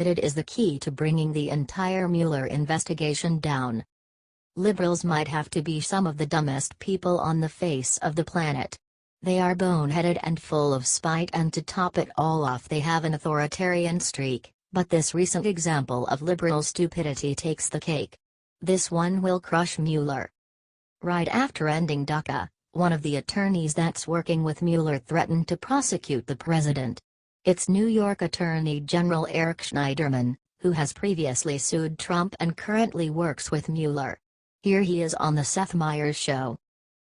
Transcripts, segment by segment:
It is the key to bringing the entire Mueller investigation down. Liberals might have to be some of the dumbest people on the face of the planet. They are boneheaded and full of spite, and to top it all off they have an authoritarian streak, but this recent example of liberal stupidity takes the cake. This one will crush Mueller. Right after ending DACA, one of the attorneys that's working with Mueller threatened to prosecute the president. It's New York Attorney General Eric Schneiderman, who has previously sued Trump and currently works with Mueller. Here he is on the Seth Meyers show.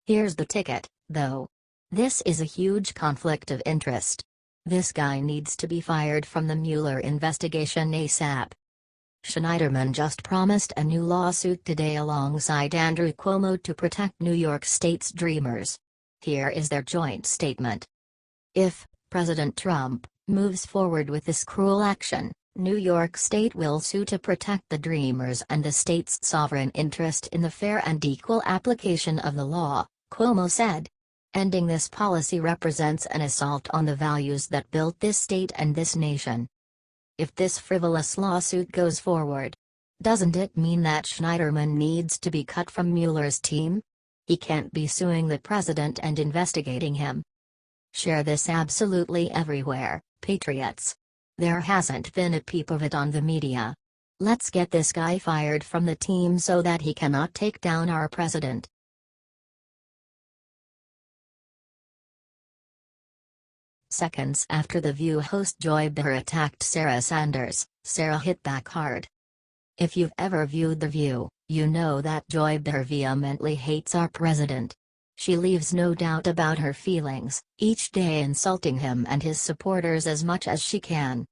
Here's the ticket, though. This is a huge conflict of interest. This guy needs to be fired from the Mueller investigation ASAP. Schneiderman just promised a new lawsuit today alongside Andrew Cuomo to protect New York State's dreamers. Here is their joint statement. If President Trump moves forward with this cruel action, New York State will sue to protect the dreamers and the state's sovereign interest in the fair and equal application of the law, Cuomo said. Ending this policy represents an assault on the values that built this state and this nation. If this frivolous lawsuit goes forward, doesn't it mean that Schneiderman needs to be cut from Mueller's team? He can't be suing the president and investigating him. Share this absolutely everywhere, patriots. There hasn't been a peep of it on the media. Let's get this guy fired from the team so that he cannot take down our president. Seconds after The View host Joy Behar attacked Sarah Sanders, Sara hit back hard. If you've ever viewed The View, you know that Joy Behar vehemently hates our president. She leaves no doubt about her feelings, each day insulting him and his supporters as much as she can.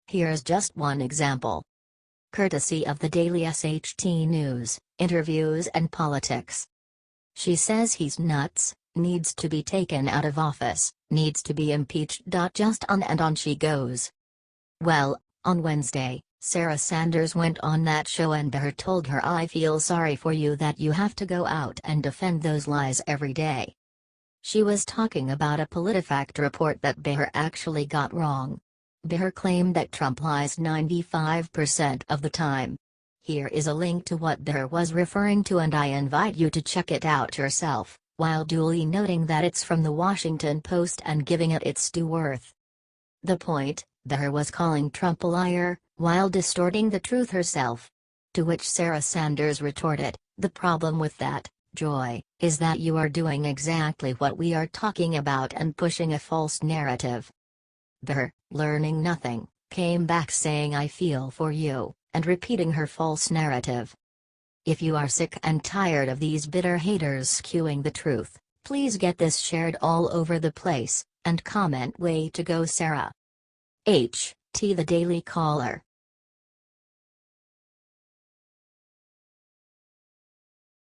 Here's just one example. Courtesy of the daily SHT News, Interviews and Politics. She says he's nuts, needs to be taken out of office, needs to be impeached. Just on and on she goes. Well, on Wednesday, Sarah Sanders went on that show and Behar told her, "I feel sorry for you that you have to go out and defend those lies every day." She was talking about a PolitiFact report that Behar actually got wrong. Behar claimed that Trump lies 95% of the time. Here is a link to what Behar was referring to, and I invite you to check it out yourself, while duly noting that it's from the Washington Post and giving it its due worth. The point: Behar was calling Trump a liar, while distorting the truth herself. To which Sarah Sanders retorted, "The problem with that, Joy, is that you are doing exactly what we are talking about and pushing a false narrative." Behar, learning nothing, came back saying, "I feel for you," and repeating her false narrative. If you are sick and tired of these bitter haters skewing the truth, please get this shared all over the place, and comment "Way to go, Sara." The Daily Caller.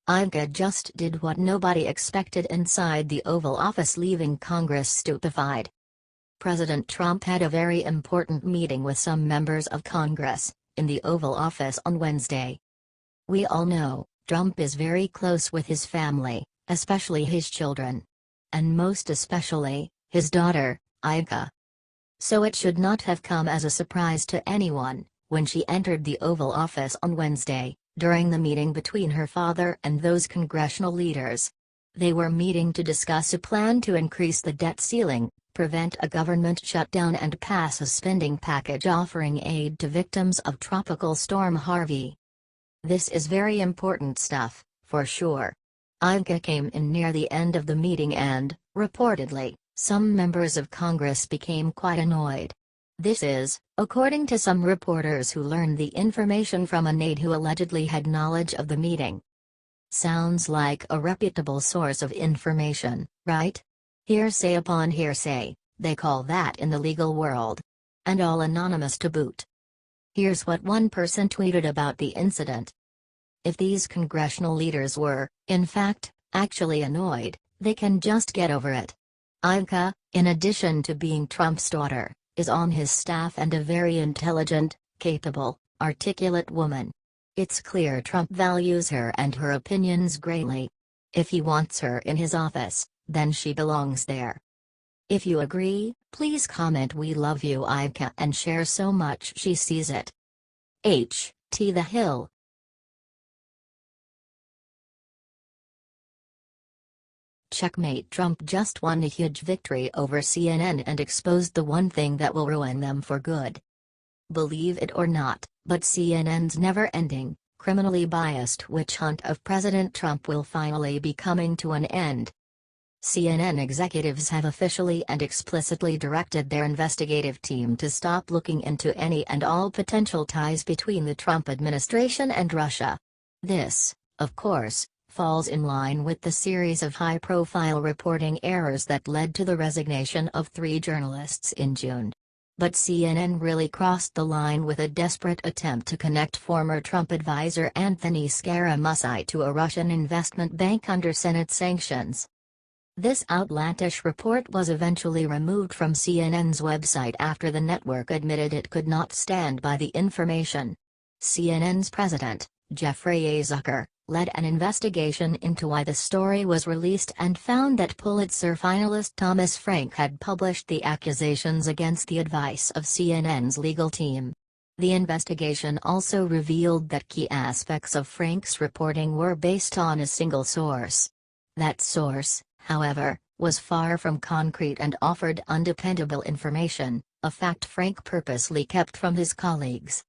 Ivanka just did what nobody expected inside the Oval Office, leaving Congress stupefied. President Trump had a very important meeting with some members of Congress in the Oval Office on Wednesday. We all know, Trump is very close with his family, especially his children. And most especially, his daughter, Ivanka. So it should not have come as a surprise to anyone, when she entered the Oval Office on Wednesday, during the meeting between her father and those congressional leaders. They were meeting to discuss a plan to increase the debt ceiling, prevent a government shutdown, and pass a spending package offering aid to victims of Tropical Storm Harvey. This is very important stuff, for sure. Ivanka came in near the end of the meeting and, reportedly, some members of Congress became quite annoyed. This is, according to some reporters who learned the information from an aide who allegedly had knowledge of the meeting. Sounds like a reputable source of information, right? Hearsay upon hearsay, they call that in the legal world. And all anonymous to boot. Here's what one person tweeted about the incident. If these congressional leaders were, in fact, actually annoyed, they can just get over it. Ivanka, in addition to being Trump's daughter, is on his staff and a very intelligent, capable, articulate woman. It's clear Trump values her and her opinions greatly. If he wants her in his office, then she belongs there. If you agree, Please comment "We love you Ivanka" and share so much she sees it. H.T. The Hill. Checkmate. Trump just won a huge victory over CNN and exposed the one thing that will ruin them for good. Believe it or not, but CNN's never-ending, criminally biased witch hunt of President Trump will finally be coming to an end. CNN executives have officially and explicitly directed their investigative team to stop looking into any and all potential ties between the Trump administration and Russia. This, of course, falls in line with the series of high-profile reporting errors that led to the resignation of 3 journalists in June. But CNN really crossed the line with a desperate attempt to connect former Trump advisor Anthony Scaramucci to a Russian investment bank under Senate sanctions. This outlandish report was eventually removed from CNN's website after the network admitted it could not stand by the information. CNN's president, Jeffrey A. Zucker, led an investigation into why the story was released and found that Pulitzer finalist Thomas Frank had published the accusations against the advice of CNN's legal team. The investigation also revealed that key aspects of Frank's reporting were based on a single source. That source, however, was far from concrete and offered undependable information, a fact Frank purposely kept from his colleagues.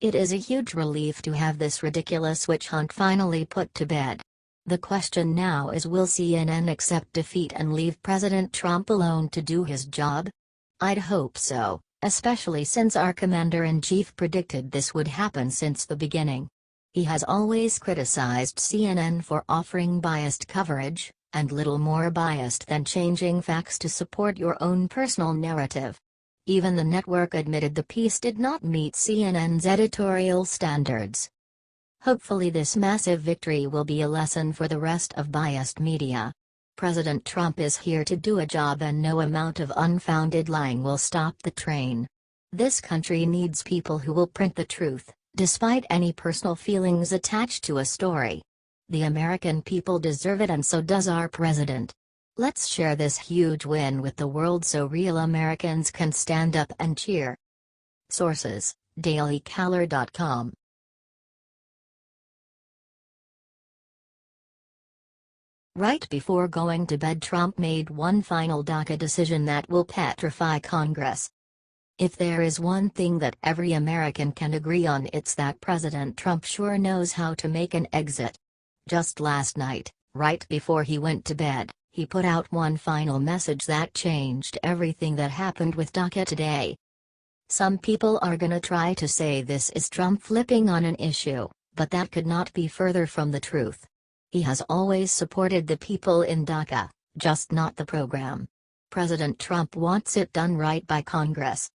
It is a huge relief to have this ridiculous witch hunt finally put to bed. The question now is, will CNN accept defeat and leave President Trump alone to do his job? I'd hope so, especially since our commander-in-chief predicted this would happen since the beginning. He has always criticized CNN for offering biased coverage, and little more biased than changing facts to support your own personal narrative. Even the network admitted the piece did not meet CNN's editorial standards. Hopefully this massive victory will be a lesson for the rest of biased media. President Trump is here to do a job and no amount of unfounded lying will stop the train. This country needs people who will print the truth, despite any personal feelings attached to a story. The American people deserve it, and so does our president. Let's share this huge win with the world so real Americans can stand up and cheer. Sources: dailycaller.com. Right before going to bed, Trump made one final DACA decision that will petrify Congress. If there is one thing that every American can agree on, it's that President Trump sure knows how to make an exit. Just last night, right before he went to bed, he put out one final message that changed everything that happened with DACA today. Some people are gonna try to say this is Trump flipping on an issue, but that could not be further from the truth. He has always supported the people in DACA, just not the program. President Trump wants it done right by Congress.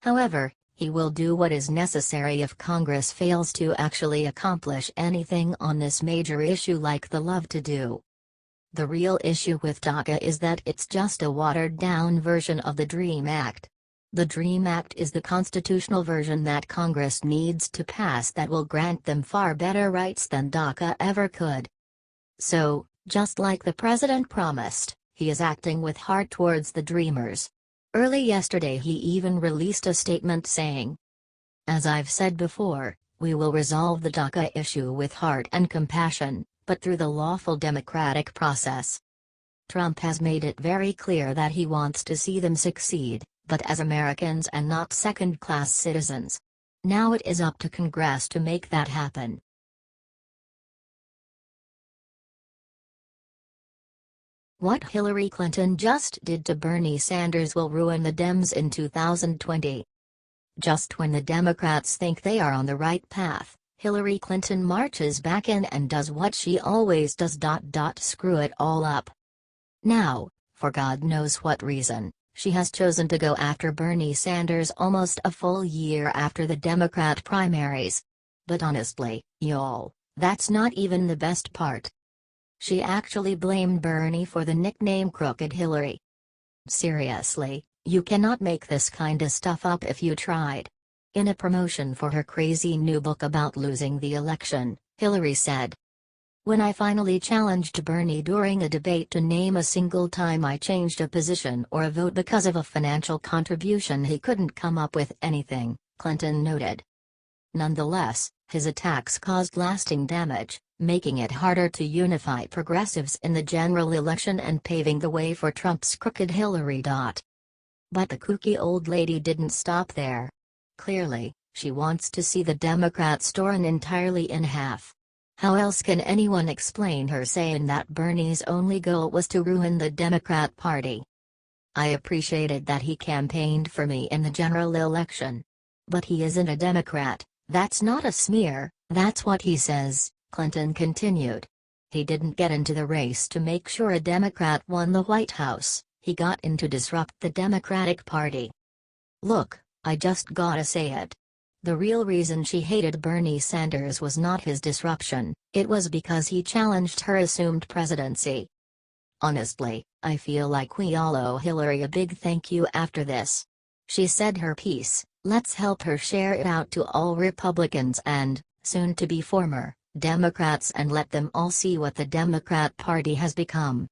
However, he will do what is necessary if Congress fails to actually accomplish anything on this major issue like they love to do. The real issue with DACA is that it's just a watered-down version of the DREAM Act. The DREAM Act is the constitutional version that Congress needs to pass that will grant them far better rights than DACA ever could. So, just like the president promised, he is acting with heart towards the Dreamers. Early yesterday he even released a statement saying, "As I've said before, we will resolve the DACA issue with heart and compassion, but through the lawful democratic process." Trump has made it very clear that he wants to see them succeed, but as Americans and not second-class citizens. Now it is up to Congress to make that happen. What Hillary Clinton just did to Bernie Sanders will ruin the Dems in 2020. Just when the Democrats think they are on the right path, Hillary Clinton marches back in and does what she always does: screw it all up. Now, for God knows what reason, she has chosen to go after Bernie Sanders almost a full year after the Democrat primaries. But honestly, y'all, that's not even the best part. She actually blamed Bernie for the nickname Crooked Hillary. Seriously, you cannot make this kinda stuff up if you tried. In a promotion for her crazy new book about losing the election, Hillary said, When I finally challenged Bernie during a debate to name a single time I changed a position or a vote because of a financial contribution, he couldn't come up with anything, Clinton noted. Nonetheless, his attacks caused lasting damage, making it harder to unify progressives in the general election and paving the way for Trump's crooked Hillary. But the kooky old lady didn't stop there. Clearly, she wants to see the Democrats torn entirely in half. How else can anyone explain her saying that Bernie's only goal was to ruin the Democrat Party? I appreciated that he campaigned for me in the general election. But he isn't a Democrat, that's not a smear, that's what he says, Clinton continued. He didn't get into the race to make sure a Democrat won the White House, he got in to disrupt the Democratic Party. Look, I just gotta say it. The real reason she hated Bernie Sanders was not his disruption, it was because he challenged her assumed presidency. Honestly, I feel like we all owe Hillary a big thank you after this. She said her piece, let's help her share it out to all Republicans and, soon to be former, Democrats, and let them all see what the Democrat Party has become.